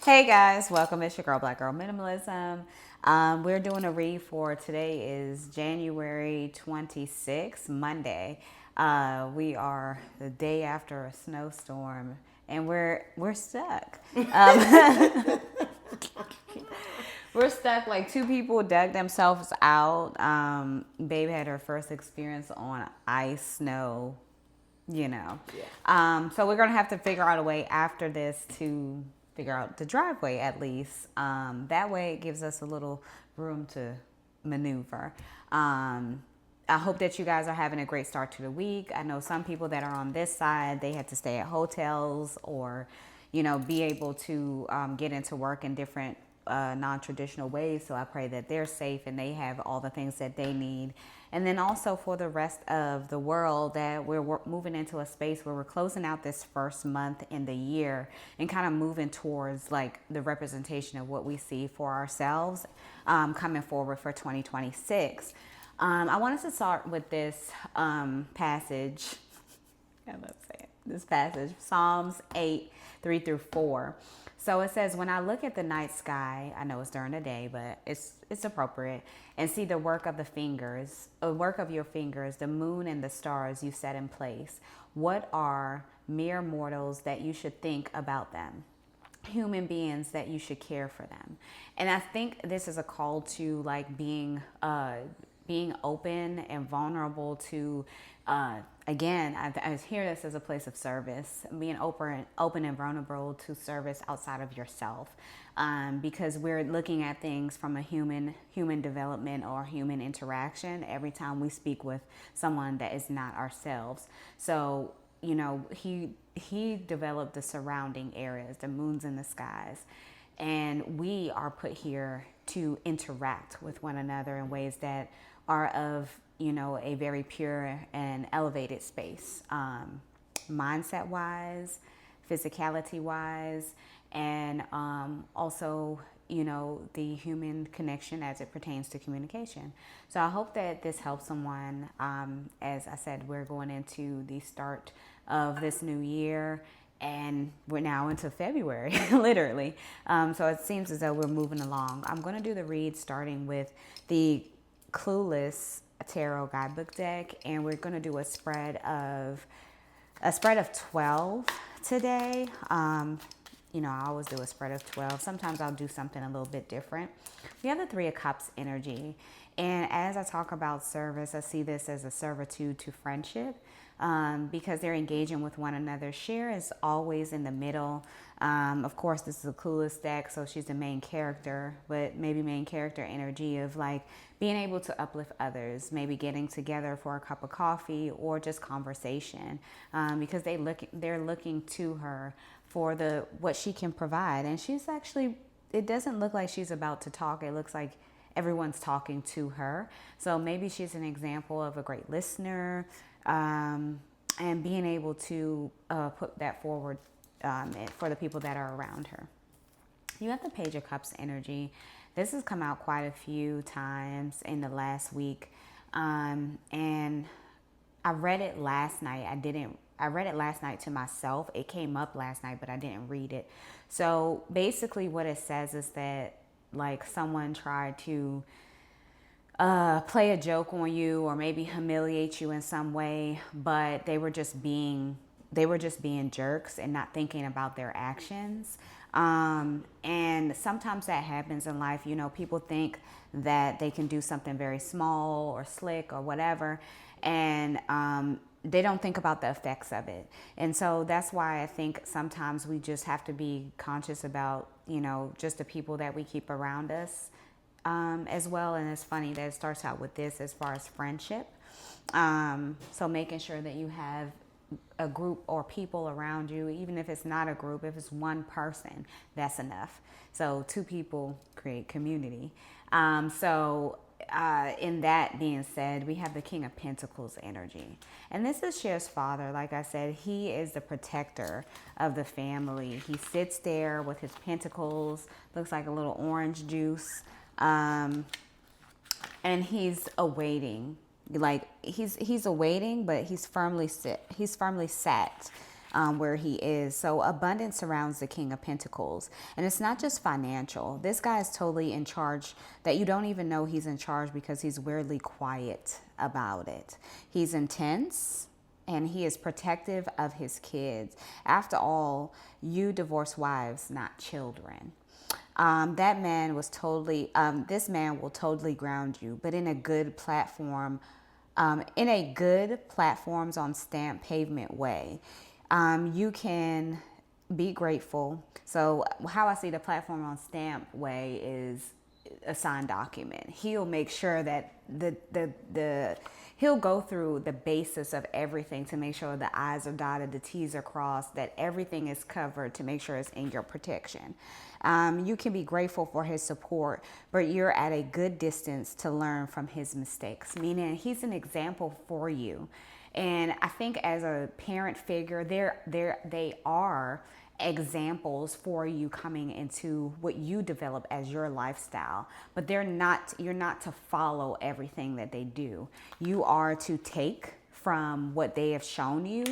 Hey guys, welcome. It's your girl, Black Girl Minimalism. We're doing a read for today is January 26th, Monday. We are the day after a snowstorm, and we're stuck. We're stuck. Like two people dug themselves out. Babe had her first experience on ice, snow, so we're gonna have to figure out a way after this to figure out the driveway at least. That way it gives us a little room to maneuver. I hope that you guys are having a great start to the week. I know some people that are on this side, they had to stay at hotels or, be able to get into work in different non-traditional ways. So I pray that they're safe and they have all the things that they need. And then also for the rest of the world, that we're moving into a space where we're closing out this first month in the year and kind of moving towards like the representation of what we see for ourselves coming forward for 2026. I wanted to start with this passage. I love saying this passage, Psalms 8, 3 through 4. So it says, when I look at the night sky, I know it's during the day, but it's appropriate, and see the work of your fingers, the moon and the stars you set in place. What are mere mortals that you should think about them? Human beings that you should care for them. And I think this is a call to like being open and vulnerable to again, I hear this as a place of service, being open and vulnerable to service outside of yourself, because we're looking at things from a human development or human interaction every time we speak with someone that is not ourselves. So he developed the surrounding areas, the moons and the skies, and we are put here to interact with one another in ways that are of a very pure and elevated space, mindset wise, physicality wise, and also the human connection as it pertains to communication. So I hope that this helps someone. As I said, we're going into the start of this new year, and we're now into February, literally. So it seems as though we're moving along. I'm going to do the read starting with the Clueless Tarot Guidebook deck, and we're going to do a spread of 12 today. I always do a spread of 12. Sometimes I'll do something a little bit different. We have the Three of Cups energy, and as I talk about service, I see this as a servitude to friendship, because they're engaging with one another. Cher is always in the middle. Of course, this is a Clueless deck, so she's the main character, but maybe main character energy of like being able to uplift others, maybe getting together for a cup of coffee or just conversation, because they're looking to her for what she can provide. And she's actually, it doesn't look like she's about to talk. It looks like everyone's talking to her. So maybe she's an example of a great listener, and being able to put that forward for the people that are around her. You have the Page of Cups energy. This has come out quite a few times in the last week, and I read it last night. I read it last night to myself. It came up last night, but I didn't read it. So basically what it says is that like someone tried to play a joke on you or maybe humiliate you in some way, but they were just being jerks and not thinking about their actions. And sometimes that happens in life. People think that they can do something very small or slick or whatever, and they don't think about the effects of it. And so that's why I think sometimes we just have to be conscious about, just the people that we keep around us, as well. And it's funny that it starts out with this as far as friendship. So making sure that you have a group or people around you, even if it's not a group, if it's one person, that's enough. So two people create community. In that being said, we have the King of Pentacles energy. And this is Cher's father. Like I said, he is the protector of the family. He sits there with his pentacles, looks like a little orange juice. And he's awaiting. Like he's awaiting, but he's firmly sat where he is. So abundance surrounds the King of Pentacles. And it's not just financial. This guy is totally in charge that you don't even know he's in charge because he's weirdly quiet about it. He's intense and he is protective of his kids. After all, you divorce wives, not children. That man was totally, this man will totally ground you, but in a good platform, in a good platforms on stamp pavement way. You can be grateful. So how I see the platform on stamp way is a signed document. He'll make sure that he'll go through the basis of everything to make sure the I's are dotted, the T's are crossed, that everything is covered to make sure it's in your protection. You can be grateful for his support, but you're at a good distance to learn from his mistakes, meaning he's an example for you. And I think as a parent figure, they are examples for you coming into what you develop as your lifestyle, but you're not to follow everything that they do. You are to take from what they have shown you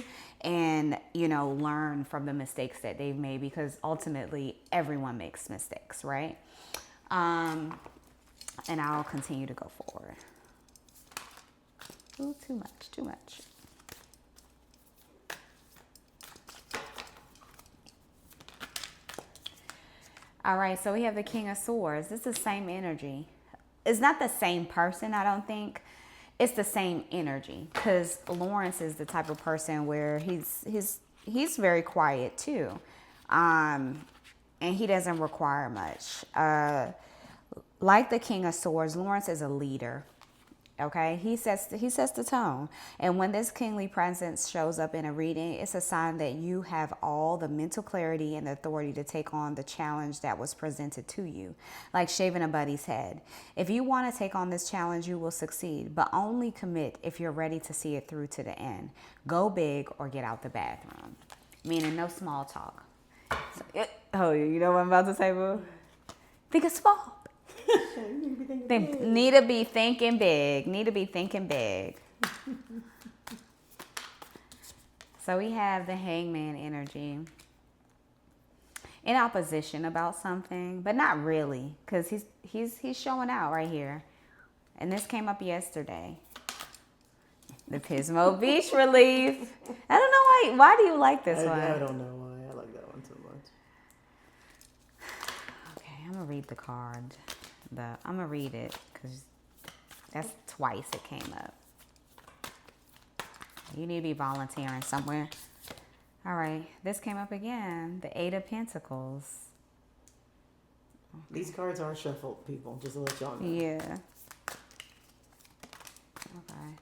and learn from the mistakes that they've made, because ultimately everyone makes mistakes, right? And I'll continue to go forward. Ooh, too much. All right, so we have the King of Swords. This is the same energy. It's not the same person, I don't think. It's the same energy, because Lawrence is the type of person where he's very quiet too, and he doesn't require much. Like the King of Swords, Lawrence is a leader. Okay, he sets the tone. And when this kingly presence shows up in a reading, it's a sign that you have all the mental clarity and the authority to take on the challenge that was presented to you. Like shaving a buddy's head. If you want to take on this challenge, you will succeed, but only commit if you're ready to see it through to the end. Go big or get out the bathroom. Meaning no small talk. Oh, you know what I'm about to say, boo? Think of small. They need to be thinking big. So we have the Hangman energy in opposition about something, but not really, because he's showing out right here. And this came up yesterday. The Pismo Beach relief. I don't know why do you like this one? I don't know why I like that one so much. Okay, I'm gonna read the card. I'm going to read it because that's twice it came up. You need to be volunteering somewhere. All right. This came up again. The Eight of Pentacles. Okay. These cards are shuffled, people, just to let y'all know. Yeah. Okay.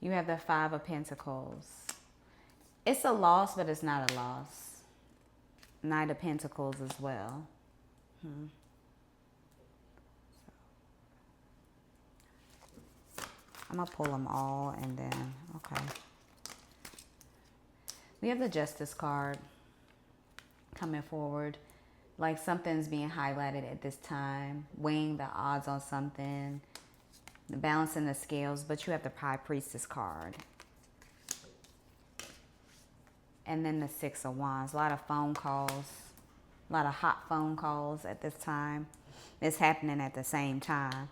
You have the Five of Pentacles. It's a loss, but it's not a loss. Knight of Pentacles as well. I'm going to pull them all and then, okay. We have the Justice card coming forward. Like something's being highlighted at this time. Weighing the odds on something. Balancing the scales. But you have the High Priestess card. And then the Six of Wands. A lot of phone calls. A lot of hot phone calls at this time. It's happening at the same time.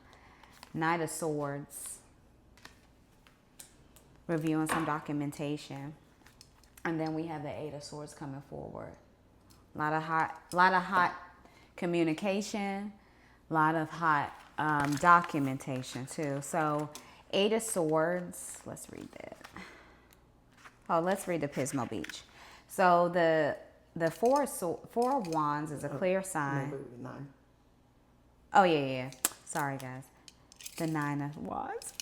Knight of Swords. Reviewing some documentation. And then we have the Eight of Swords coming forward. A lot of hot communication. A lot of hot documentation too. So Eight of Swords. Let's read that. Oh, let's read the Pismo Beach. So the Four of Wands is a clear sign. Nine. Oh yeah. Sorry guys. The Nine of Wands.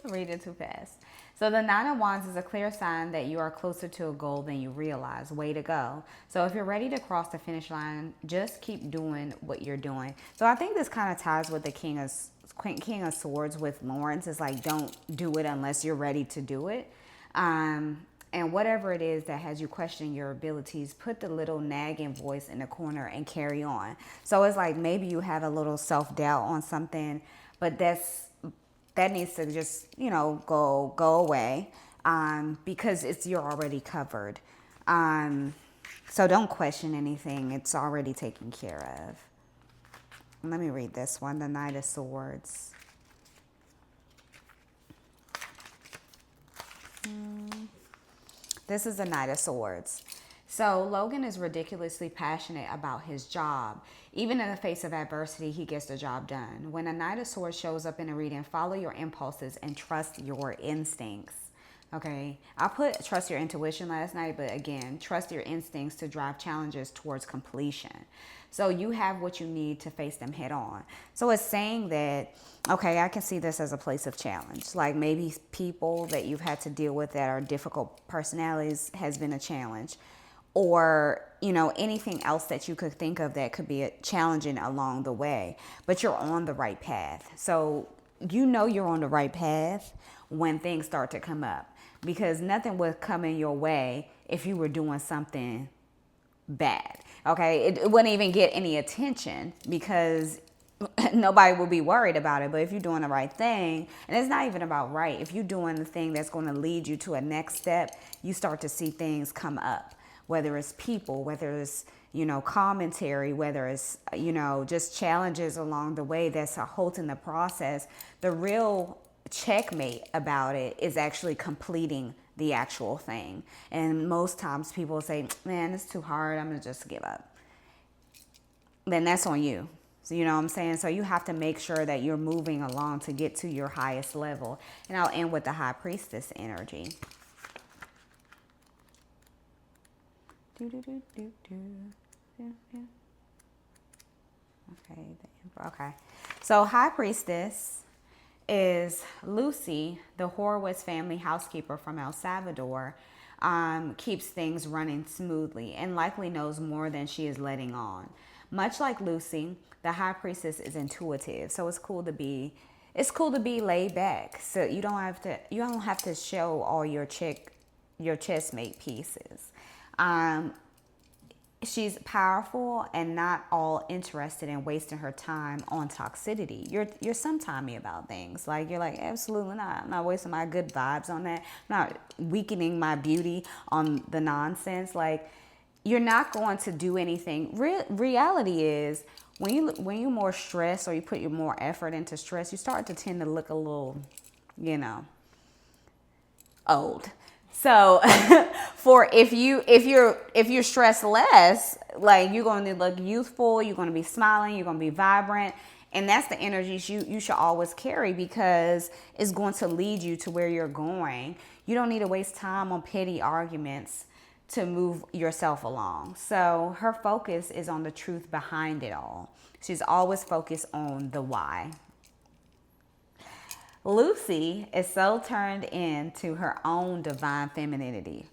Reading too fast. So the Nine of Wands is a clear sign that you are closer to a goal than you realize. Way to go. So if you're ready to cross the finish line, just keep doing what you're doing. So I think this kind of ties with the King of Swords with Lawrence. It's like, don't do it unless you're ready to do it. And whatever it is that has you questioning your abilities, put the little nagging voice in the corner and carry on. So it's like maybe you have a little self-doubt on something, but that needs to just, go away, because you're already covered. So don't question anything. It's already taken care of. Let me read this one, the Knight of Swords. This is the Knight of Swords. So Logan is ridiculously passionate about his job. Even in the face of adversity, he gets the job done. When a Knight of Swords shows up in a reading, follow your impulses and trust your instincts. Okay, I put trust your intuition last night, but again, trust your instincts to drive challenges towards completion. So you have what you need to face them head on. So it's saying that, okay, I can see this as a place of challenge. Like maybe people that you've had to deal with that are difficult personalities has been a challenge. Or, you know, anything else that you could think of that could be challenging along the way. But you're on the right path. So you know you're on the right path when things start to come up. Because nothing would come in your way if you were doing something bad. Okay, it wouldn't even get any attention because nobody will be worried about it. But if you're doing the right thing, and it's not even about right, if you're doing the thing that's going to lead you to a next step, you start to see things come up, whether it's people, whether it's, you know, commentary, whether it's, you know, just challenges along the way that's halting the process. The real checkmate about it is actually completing the actual thing. And most times people say, man, it's too hard, I'm gonna just give up. Then that's on you. So you know what I'm saying? So you have to make sure that you're moving along to get to your highest level. And I'll end with the High Priestess energy. Okay. So High Priestess is Lucy, the Horowitz family housekeeper from El Salvador, keeps things running smoothly and likely knows more than she is letting on. Much like Lucy, the High Priestess is intuitive, so it's cool to be laid back. So you don't have to show all your chessmate pieces. She's powerful and not all interested in wasting her time on toxicity. You're sometimey about things. Like you're like, absolutely not. I'm not wasting my good vibes on that. I'm not weakening my beauty on the nonsense. Like you're not going to do anything. Reality is when you're more stressed or you put your more effort into stress, you start to tend to look a little, you know, old. So for if you're stressed less, like you're going to look youthful, you're going to be smiling, you're going to be vibrant. And that's the energies you should always carry because it's going to lead you to where you're going. You don't need to waste time on petty arguments to move yourself along. So her focus is on the truth behind it all. She's always focused on the why. Lucy is so turned into her own divine femininity.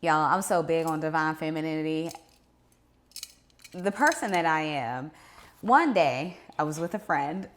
Y'all, I'm so big on divine femininity. The person that I am, one day I was with a friend.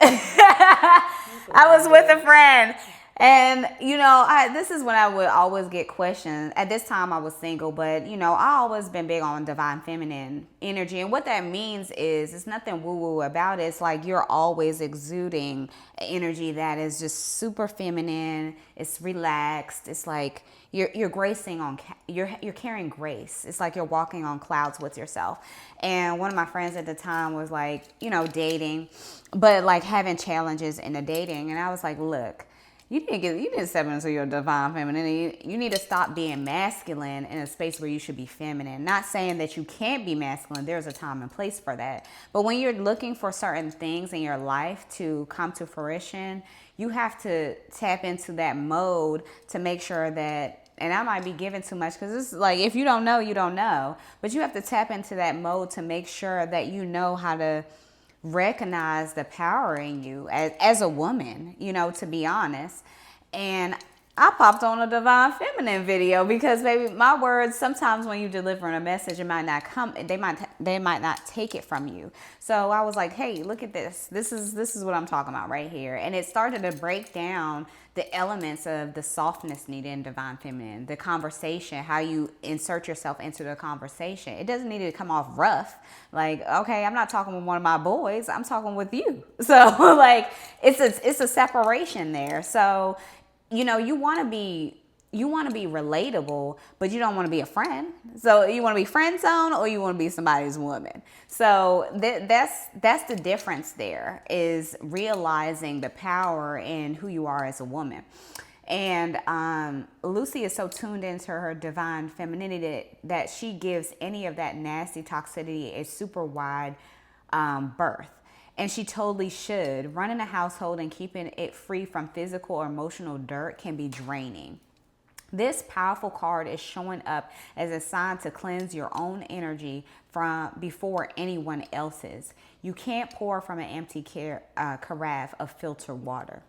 And, you know, this is when I would always get questions. At this time, I was single, but, you know, I always been big on divine feminine energy. And what that means is it's nothing woo-woo about it. It's like you're always exuding energy that is just super feminine. It's relaxed. It's like you're gracing on, you're carrying grace. It's like you're walking on clouds with yourself. And one of my friends at the time was like, you know, dating, but like having challenges in the dating. And I was like, look, you need to step into your divine femininity. You need to stop being masculine in a space where you should be feminine. Not saying that you can't be masculine. There's a time and place for that. But when you're looking for certain things in your life to come to fruition, you have to tap into that mode to make sure that, and I might be giving too much because it's like, if you don't know, you don't know. But you have to tap into that mode to make sure that you know how to recognize the power in you as a woman, you know, to be honest. And I popped on a divine feminine video because baby, my words, sometimes when you delivering a message, it might not come, they might not take it from you. So I was like, hey, look at this. This is what I'm talking about right here. And it started to break down the elements of the softness needed in divine feminine, the conversation, how you insert yourself into the conversation. It doesn't need to come off rough. Like, okay, I'm not talking with one of my boys, I'm talking with you. So like it's a separation there. So, you know, you want to be you want to be relatable, but you don't want to be a friend. So you want to be friend zone, or you want to be somebody's woman. So that's the difference. There is realizing the power in who you are as a woman. And Lucy is so tuned into her divine femininity that she gives any of that nasty toxicity a super wide berth. And she totally should. Running a household and keeping it free from physical or emotional dirt can be draining. This powerful card is showing up as a sign to cleanse your own energy from before anyone else's. You can't pour from an empty carafe of filtered water.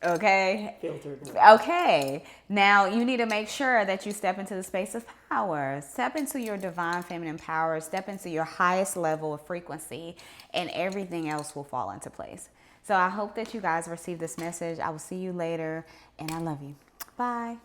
Okay. Filtered. Okay. Now you need to make sure that you step into the space of power. Step into your divine feminine power. Step into your highest level of frequency, and everything else will fall into place. So I hope that you guys receive this message. I will see you later, and I love you. Bye.